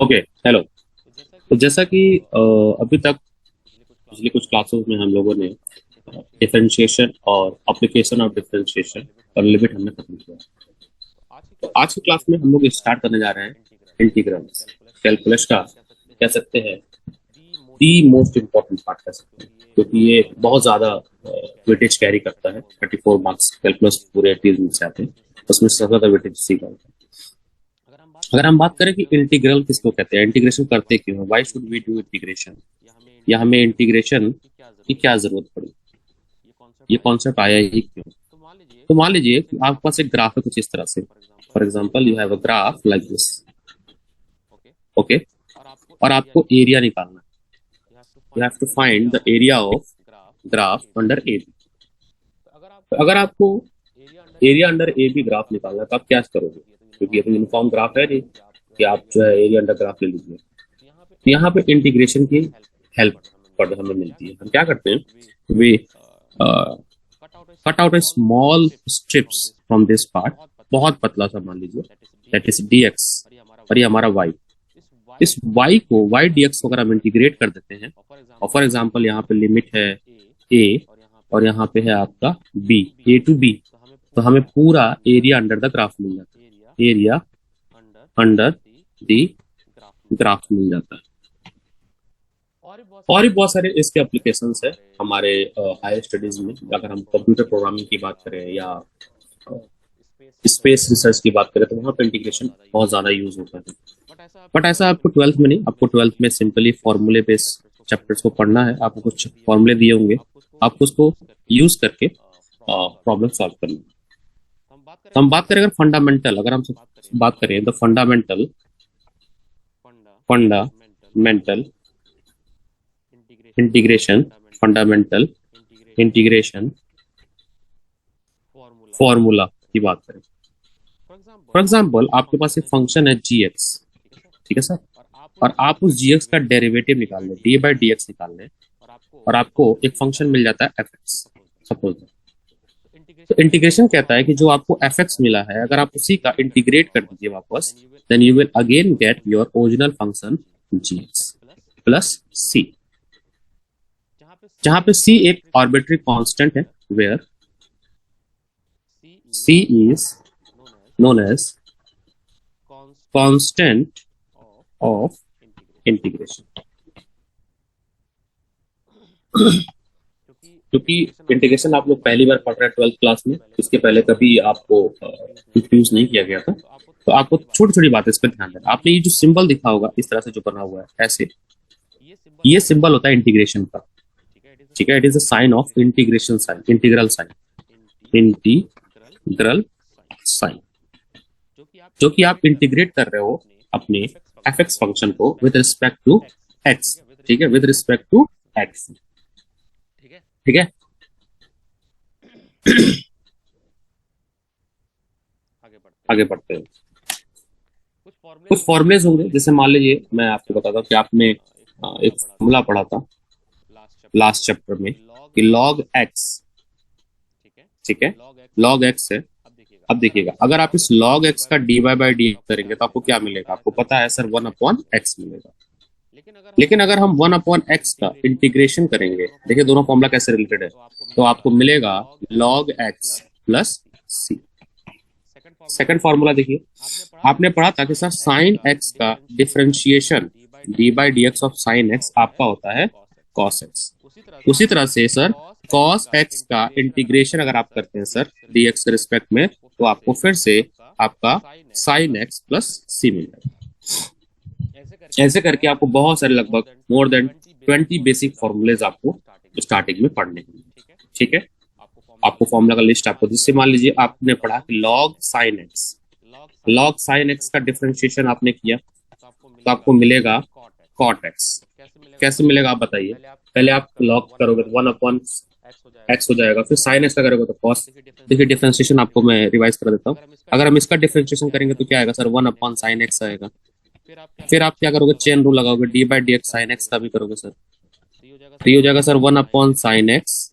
Okay, hello. तो जैसा कि अभी तक पिछले कुछ क्लासेस में हम लोगों ने डिफरेंशिएशन और एप्लीकेशन ऑफ डिफरेंशिएशन और लिमिट हमने खत्म किया। तो आज की क्लास में हम लोग स्टार्ट करने जा रहे हैं इंटीग्रल्स। कैलकुलस का कह सकते हैं दी मोस्ट इम्पोर्टेंट पार्ट कह सकते हैं, क्योंकि ये बहुत ज्यादा वेटेज कैरी करता है। 34 मार्क्स कैलकुलस पूरे 30 मिनट से आते हैं, उसमें सबसे ज्यादा वेटेज इसी का होता है। अगर हम बात करें कि इंटीग्रल किसको कहते हैं, इंटीग्रेशन करते क्यों हैं, why should we do integration, या हमें इंटीग्रेशन की क्या जरूरत पड़ी, ये कॉन्सेप्ट आया ही क्यों। तो मान लीजिए कि आपके पास एक ग्राफ है कुछ इस तरह से। For example, you have a graph like this. Okay, और आपको एरिया निकालना है। You have to find the area of graph under A B. तो अगर आपको area under A B graph निकालना है तो आप क्या करोगे, क्योंकि ये तो यूनिफॉर्म ग्राफ है नहीं कि आप जो है एरिया अंडर ग्राफ ले लीजिए। तो यहाँ पे इंटीग्रेशन की हेल्प पर हमें मिलती है। हम क्या करते हैं, we cut out a small strips from this part, बहुत पतला सा मान लीजिए, दैट इज डी एक्स, और ये हमारा वाई। इस y को y dx को अगर हम इंटीग्रेट कर देते हैं, और फॉर एग्जांपल यहाँ पे लिमिट है a और यहाँ पे है आपका b, a टू b, तो हमें पूरा एरिया अंडर द ग्राफ मिल जाता है, एरिया अंडर द ग्राफ मिल जाता है। और भी बहुत सारे इसके एप्लीकेशंस है हमारे हायर स्टडीज में। अगर हम कंप्यूटर प्रोग्रामिंग की बात करें या स्पेस रिसर्च की बात करें तो वहाँ पे इंटीग्रेशन बहुत ज्यादा यूज होता है। बट ऐसा आपको ट्वेल्थ में नहीं, आपको ट्वेल्थ में सिंपली फॉर्मूले बेस्ड चैप्टर्स को पढ़ना है। आपको कुछ फॉर्मूले दिए होंगे, आपको उसको यूज करके प्रॉब्लम सॉल्व करनी है। तो हम बात करें अगर फंडामेंटल, अगर हम बात करें the fundamental fundamental integration, fundamental integration formula की बात करें। फॉर एग्जाम्पल, आपके पास एक फंक्शन है जी एक्स, ठीक है सर, और आप उस जी एक्स का डेरिवेटिव निकाल लें, डी बाई डी एक्स निकाल लें, और आपको एक फंक्शन मिल जाता है एफ एक्स सपोज। तो इंटीग्रेशन कहता है कि जो आपको एफ एक्स मिला है, अगर आप उसी का इंटीग्रेट कर दीजिए वापस, then you will again get your original function ji x plus सी, जहां पे सी एक आर्बिट्री कांस्टेंट है, where C is known as constant of integration. क्योंकि इंटीग्रेशन आप लोग पहली बार पढ़ रहे हैं ट्वेल्थ क्लास में, इसके पहले कभी आपको इंट्रोड्यूस नहीं किया गया था, तो आपको छोटी छोटी बातें इस पर ध्यान देना। आपने ये जो सिंबल दिखा होगा इस तरह से जो बना हुआ है ऐसे, ये सिंबल होता है इंटीग्रेशन का, ठीक है। It is a sign of integration sign, integral sign, integral sign, जो कि आप इंटीग्रेट कर रहे हो अपने एफ एक्स फंक्शन को विद रिस्पेक्ट टू एक्स, ठीक है, विद रिस्पेक्ट टू एक्स, ठीक है। आगे बढ़ते हैं। कुछ फॉर्मुलेज होंगे, जैसे मान लीजिए मैं आपको बताता हूँ कि आपने एक फॉर्मूला पढ़ा था लास्ट चैप्टर में कि लॉग एक्स, ठीक है, लॉग एक्स है। अब देखिएगा, अगर आप इस लॉग एक्स का डी वाई बाई डी करेंगे तो आपको क्या मिलेगा, आपको पता है सर 1/x मिलेगा। लेकिन अगर हम 1/x का इंटीग्रेशन करेंगे, देखिए दोनों फॉर्मूला कैसे रिलेटेड है, तो आपको मिलेगा log x प्लस सी। सेकंड फॉर्मूला देखिए, आपने पढ़ा था कि सर साइन x का differentiation D by D x of sine x आपका होता है cos x। उसी तरह से सर cos x का इंटीग्रेशन अगर आप करते हैं सर dx के रिस्पेक्ट में, तो आपको फिर से आपका साइन x प्लस सी मिल जाएगा। ऐसे करके आपको बहुत सारे, लगभग मोर देन 20 बेसिक फॉर्मूलेज आपको स्टार्टिंग में पढ़ने हैं, ठीक है। आपको फॉर्मूला का लिस्ट आपको, जिससे मान लीजिए आपने पढ़ा कि लॉग साइन एक्स का डिफरेंशिएशन आपने किया तो आपको मिलेगा कॉट एक्स। कैसे मिलेगा आप बताइए, पहले आप लॉग करोगे तो 1/x हो जाएगा, फिर साइन एक्स का करोगे तो कॉस। देखिए डिफरेंशिएशन आपको मैं रिवाइज कर देता हूँ। अगर हम इसका डिफरेंशिएशन करेंगे तो क्या आएगा सर, 1/sin x आएगा। फिर आप क्या करोगे, चेन रूल लगाओगे, D by D x sine x का भी करोगे सर, तो ये हो जाएगा सर 1/sin x,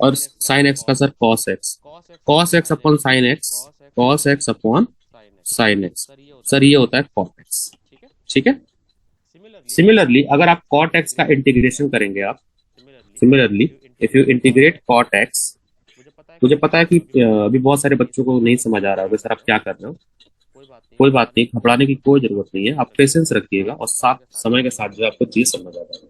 और साइन एक्स का sir cos x, cos x upon sine x, cos x upon sine x, sir ये होता है cot x, ठीक है। सिमिलरली अगर आप cot x का इंटीग्रेशन करेंगे, आप similarly if you integrate cot x, मुझे पता है कि अभी बहुत सारे बच्चों को नहीं समझ आ रहा होगा सर आप क्या कर रहे हो। कोई बात नहीं, घबराने की कोई जरूरत नहीं है, आप पेशेंस रखिएगा और साथ समय के साथ जो है आपको चीज समझ आ जाएगा।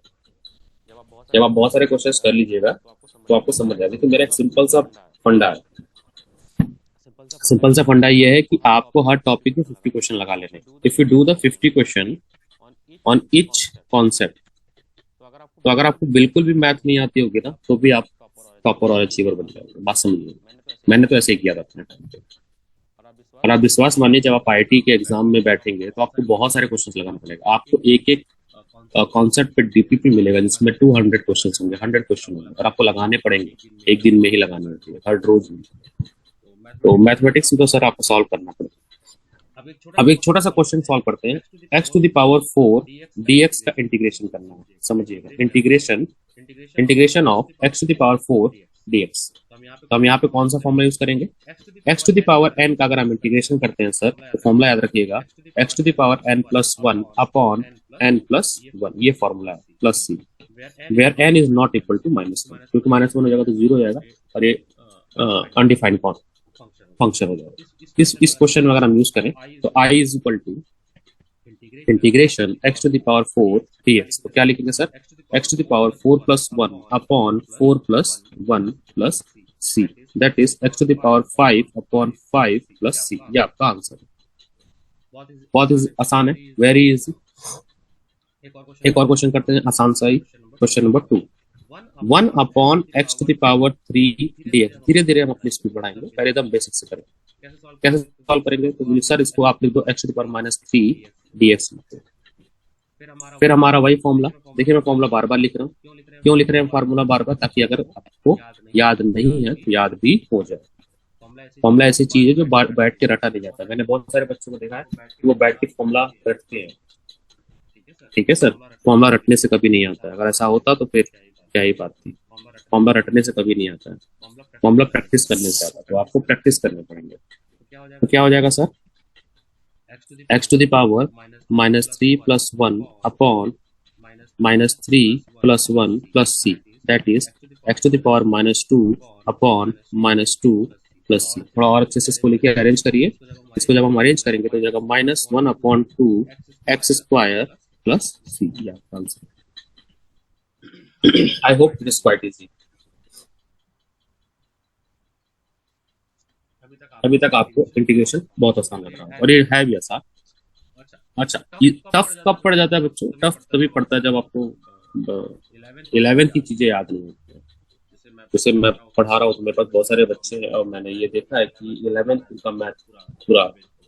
जब आप बहुत सारे क्वेश्चंस कर लीजिएगा तो आपको समझ आएगा। तो मेरा एक सिंपल सा फंडा है, सिंपल सा फंडा ये है कि आपको हर टॉपिक में 50 क्वेश्चन लगा लेने। If you do the 50 question on each concept, तो अगर आपको बिल्कुल भी मैथ नहीं आती होगी ना तो भी आप टॉपर और अचीवर बन जाओगे। बात समझिए, मैंने तो ऐसे ही किया था अपने टाइम पे। और आप विश्वास मानिए, जब आप आईटी के एग्जाम में बैठेंगे तो आपको बहुत सारे क्वेश्चन लगाना पड़ेगा। आपको एक एक कॉन्सेप्ट पे डीपीपी मिलेगा जिसमें 200 क्वेश्चन होंगे, 100 क्वेश्चन होंगे और आपको लगाने पड़ेंगे, एक दिन में ही लगाने होते हैं, हर रोज में। तो मैथमेटिक्स में तो सर आपको सॉल्व करना पड़ेगा। अब एक छोटा सा क्वेश्चन सॉल्व करते हैं। x to the power 4 dx का इंटीग्रेशन करना है, समझिएगा। Integration of x to the power 4 dx। तो हम यहाँ पे कौन सा फॉर्मूला यूज करेंगे? x to the power n का अगर हम इंटीग्रेशन करते हैं सर, तो फॉर्मूला याद रखिएगा, x to the power n plus 1 upon n plus 1, ये फॉर्मूला है, plus c, where n is not equal to -1, क्योंकि -1 हो जाएगा तो 0 हो जाएगा और ये अनडिफाइंड फंक्शन हो जाएगा। इस क्वेश्चन में अगर हम यूज करें तो i is equal to integration x to the power 4 dx। तो क्या लिखेंगे sir? x to the power 4 plus 1 upon 4 plus 1 plus c, that is x to the power 5 upon 5 plus c। ये आपका आंसर है। बहुत ही आसान है, वेरी इजी। एक और क्वेश्चन करते हैं आसान सा ही, question number 2। 1 upon x to the power 3 dx। धीरे धीरे हम अपनी स्पीड बढ़ाएंगे, पहले एकदम बेसिक से करें। कैसे सॉल्व करेंगे? तो सर इसको आप लिख दो x to the power -3 dx। फिर हमारा वही फॉर्मूला, देखिए मैं फॉर्मूला बार बार लिख रहा हूँ। क्यों लिख रहे हैं फॉर्मूला बार बार? ताकि अगर आपको याद नहीं है तो याद भी हो जाए। फॉर्मूला ऐसी चीज है जो बैठ के रटा नहीं जाता। मैंने बहुत सारे बच्चों को देखा है कि वो बैठ के फॉर्मूला रटते हैं। ठीक है सर, फॉर्मूला रटने से कभी नहीं आता है। अगर ऐसा होता तो फिर क्या ही बात थी। फॉर्मूला रटने से कभी नहीं आता है, फॉर्मूला प्रैक्टिस करने से आता है। तो आपको प्रैक्टिस करने पड़ेंगे। तो क्या हो जाएगा sir? x to the power -3 plus 1 upon -3 plus 1 plus c, that is x to the power -2 upon -2 plus c। थोड़ा और अच्छे से इसको लिखे अरेंज करिए। इसको जब हम अरेंज करेंगे तो जगह -1 upon 2 x square plus c। Answer. I hope it is quite easy. अभी तक आपको इंटीग्रेशन बहुत आसान लग रहा है और ये है भी आसान। अच्छा, ये टफ कब पड़ जाता है बच्चों? टफ तभी पड़ता है जब आपको 11th की चीजें याद नहीं होती है। जैसे मैं पढ़ा रहा हूँ तो मेरे पास बहुत सारे बच्चे हैं और मैंने ये देखा है कि 11th का मैथ पूरा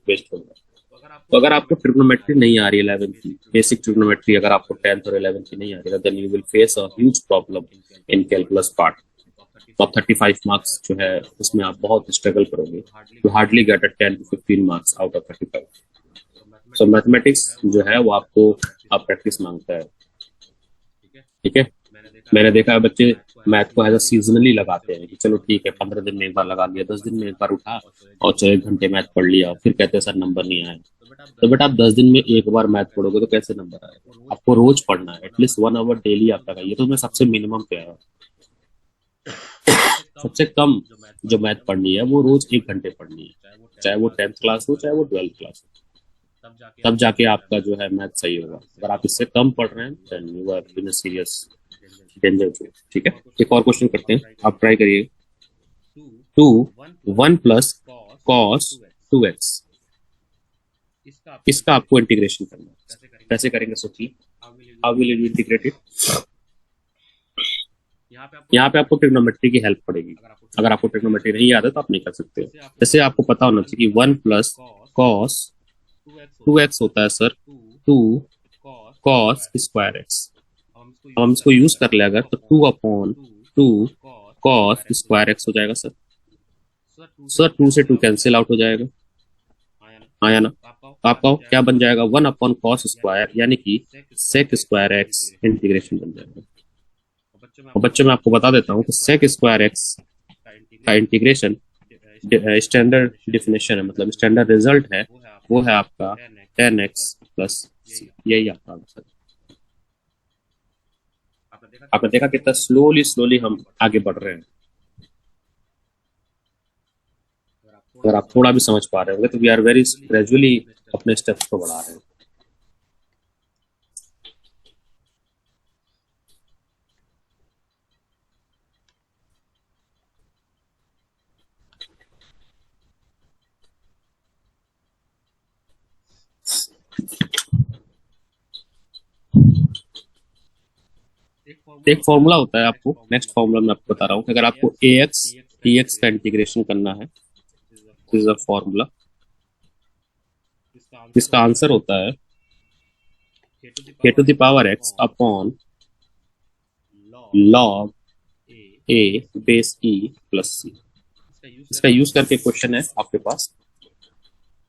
वेस्ट हो गया। तो अगर आपको ट्रिग्नोमेट्री नहीं आ रही 11th की, बेसिक ट्रिग्नोमेट्री अगर आपको 10th और 11th की नहीं आ रही, then you will face a huge problem in calculus part. तो 35 मार्क्स जो है उसमें आप बहुत स्ट्रगल करोगे। You hardly gate 10 to 15 marks out of 35। So mathematics जो है वो आपको आप प्रैक्टिस मांगता है। ठीक है, मैंने देखा है बच्चे मैथ को एज अ सीजनली लगाते हैं कि चलो ठीक है 15 दिन में एक बार लगा लिया, 10 दिन में एक बार उठा और चलो 1 घंटे मैथ पढ़ लिया, फिर कहते हैं सर नंबर नहीं आए। तो बेटा आप 10 दिन में एक बार मैथ पढ़ोगे तो कैसे नंबर आएगा? आपको रोज पढ़ना है, एटलीस्ट 1 आवर डेली आप लगाइए। तो मैं सबसे मिनिमम पे आया, सबसे कम जो मैथ पढ़नी है वो रोज 1 घंटे पढ़नी है, चाहे वो 10th क्लास हो चाहे वो 12th क्लास हो, तब जाके आपका जो है मैथ सही होगा। अगर आप इससे कम पढ़ रहे हैं then you are in a serious danger zone. ठीक है, एक और क्वेश्चन करते हैं, आप ट्राई करिए। 2 1 प्लस कॉस 2x, इसका आपको इंटीग्रेशन करना है। कैसे करेंगे सोचिए? How will you integrate it? यहाँ पे आपको ट्रिग्नोमेट्री की हेल्प पड़ेगी। अगर आपको ट्रिग्नोमेट्री नहीं याद है तो आप नहीं कर सकते। जैसे आपको पता होना चाहिए कि 1 प्लस कॉस 2x होता है सर 2 कॉस स्क्वायर x। हम इसको यूज कर ले अगर तो 2 अपॉन 2 कॉस स्क्वायर x हो जाएगा सर। सर 2 से 2 कैंसिल आउट हो जाएगा, आया ना? तो आपका क्या बन जाएगा? 1 अपॉन कॉस स्क्वायर यानी कि सेक स्क्वायर x इंटीग्रेशन बन जाएगा। और बच्चों मैं आपको बता देता हूँ कि सेक स्क्वायर एक्स का इंटीग्रेशन स्टैंडर्ड डिफिनेशन है, मतलब स्टैंडर्ड रिजल्ट है वो है आपका 10x प्लस सी, यही आपका आंसर है। आपने देखा कितना स्लोली स्लोली हम आगे बढ़ रहे हैं। अगर आप थोड़ा भी समझ पा रहे होंगे तो वी आर वेरी ग्रेजुअली अपने स्टेप्स को बढ़ा रहे हैं। एक फॉर्मूला होता है, आपको नेक्स्ट फॉर्मूला मैं आपको बता रहा हूँ कि अगर आपको ए एक्स डी एक्स का इंटीग्रेशन करना है, दिस इज अ फॉर्मूला, इसका आंसर होता है k to the power x upon log a base e plus c। इसका यूज करके क्वेश्चन है आपके पास।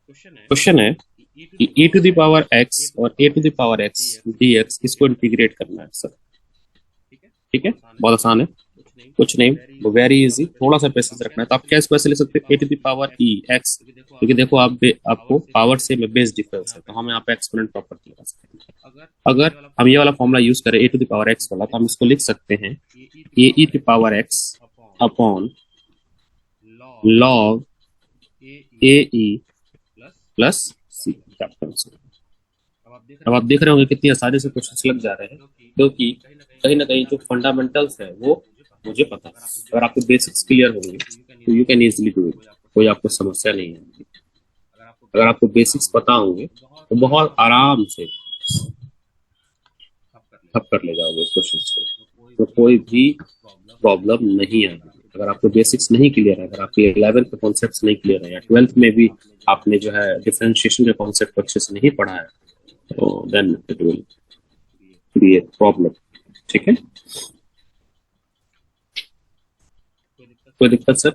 क्वेश्चन है कि e to the power x और a to the power x dx इसको इंटीग्रेट करना है सर। ठीक है, बहुत आसान है, कुछ नहीं, वेरी इजी। थोड़ा सा पैसे रखना है तो आप क्या इसको ऐसे ले सकते हैं, a to the power e x, क्योंकि देखो आपको पावर से में बेस डिफरेंस है तो हम यहाँ पे एक्सपोनेंट प्रॉपर्टी लगा सकते हैं। अगर हम ये वाला फॉर्मूला यूज करें a to the power x वाला, तो हम इसको लिख सकते हैं a e to power x upon log a e plus c. अब आप देख रहे होंगे कितनी आसानी से क्वेश्चन लग जा रहे हैं, क्योंकि कहीं ना कहीं जो फंडामेंटल्स है वो मुझे पता है। अगर आपको बेसिक्स क्लियर होंगे तो you can easily do it, कोई आपको समस्या नहीं है। अगर आपको बेसिक्स पता होंगे तो बहुत आराम से सब कर ले जाओगे क्वेश्चन को, तो कोई भी प्रॉब्लम नहीं आएगी। अगर आपको बेसिक्स नहीं क्लियर है, अगर आपके 11th के कॉन्सेप्ट्स नहीं क्लियर है या 12th में भी आपने जो है डिफरेंशिएशन के कॉन्सेप्ट अच्छे से नहीं पढ़ा है, तो then it will create problem. ठीक है, कोई दिक्कत सर?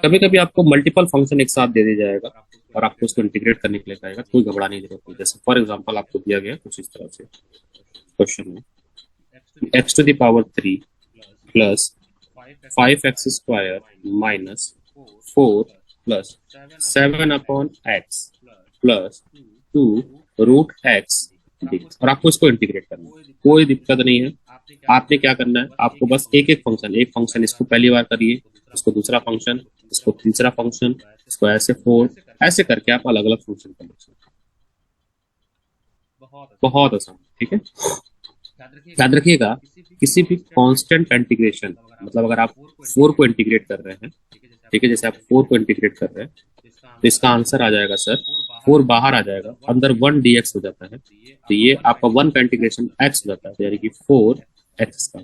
कभी कभी आपको मल्टीपल फंक्शन एक साथ दे दिया जाएगा और आपको उसको इंटीग्रेट करने के लिए कहेगा, कोई घबराने की जरूरत नहीं। जैसे फॉर एग्जांपल आपको दिया गया कुछ इस तरह से क्वेश्चन में, x to the power 3 plus 5x square minus 4 plus 7 upon x plus 2 root x dx, और आपको इसको इंटीग्रेट करना है। कोई दिक्कत नहीं है। आपने क्या करना है, आपको बस एक फंक्शन इसको पहली बार करिए, इसको दूसरा फंक्शन, इसको तीसरा फंक्शन, इसको ऐसे 4, ऐसे करके आप अलग अलग फंक्शन कर लीजिए। बहुत आसान। ठीक है, याद रखिएगा किसी भी कांस्टेंट इंटीग्रेशन, मतलब अगर आप 4 को इंटीग्रेट कर रहे हैं, ठीक है, जैसे आप 4 को इंटीग्रेट कर रहे हैं तो इसका आंसर आ जाएगा सर 4 बाहर आ जाएगा, अंदर 1 dx हो जाता है, तो ये आपका 1 का इंटीग्रेशन x हो जाता है, यानी कि 4x का।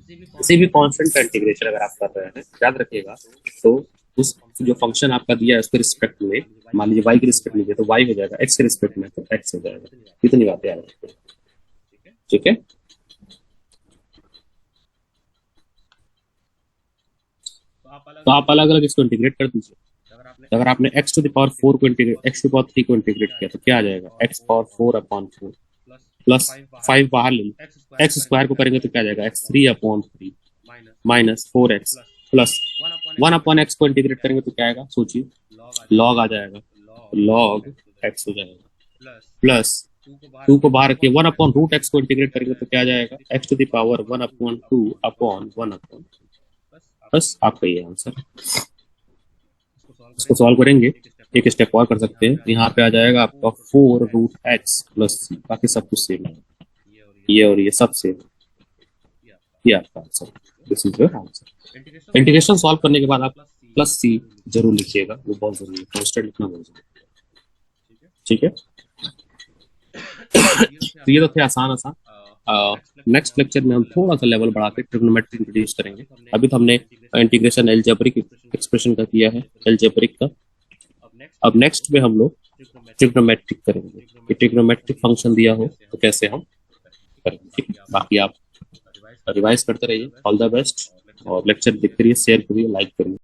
किसी भी कांस्टेंट का इंटीग्रेशन अगर आप कर रहे हैं, याद रखिएगा, तो उस जो फंक्शन आपका दिया है उसके रिस्पेक्ट में, मान लीजिए y के रिस्पेक्ट में तो y हो जाएगा, x के रिस्पेक्ट में तो x हो जाएगा। कितनी बातें याद रखिए। ठीक है, तो आप अलग अलग इसको इंटीग्रेट कर दीजिए। अगर आपने x टू द पावर 4 को integrate, x to the power 3 को इंटीग्रेट किया तो क्या आ जाएगा, x पावर 4 अपॉन 4 प्लस 5 बाहर ले लो, x स्क्वायर को करेंगे तो क्या आ जाएगा, x3 upon 3 minus 4x plus 1 upon x को इंटीग्रेट करेंगे तो क्या आएगा, सोचिए, log आ जाएगा, log x हो जाएगा, प्लस 2 को बाहर रखिए, 1 अपॉन रूट x को इंटीग्रेट करेंगे तो क्या आ जाएगा, x to the power 1 upon 2 upon 1 upon, बस आपका ये आंसर। इसको सॉल्व करेंगे, एक स्टेप और कर सकते हैं, यहाँ पे आ जाएगा आपका 4 रूट x प्लस c, बाकी सब कुछ सेम है, ये और ये सब सेम है, ये आपका answer, this is your answer. Integration solve करने के बाद आप प्लस c जरूर लिखिएगा, वो बहुत जरूरी है, कांस्टेंट लिखना बहुत जरूरी है। ठीक है, तो ये तो थे आसान आसान। नेक्स्ट लेक्चर में हम थोड़ा सा लेवल बढ़ा के ट्रिग्नोमेट्री इंट्रोड्यूस करेंगे। अभी तो हमने इंटीग्रेशन एलजेब्रिक एक्सप्रेशन का किया है, एलजेब्रिक का। अब नेक्स्ट में हम लोग ट्रिग्नोमेट्रिक करेंगे, कि ट्रिग्नोमेट्रिक फंक्शन दिया हो तो कैसे हम करेंगे। ठीक है, बाकी आप रिवाइज करते रहिए। ऑल द बेस्ट, और लेक्चर देखते रहिए, शेयर करिए, लाइक करिए।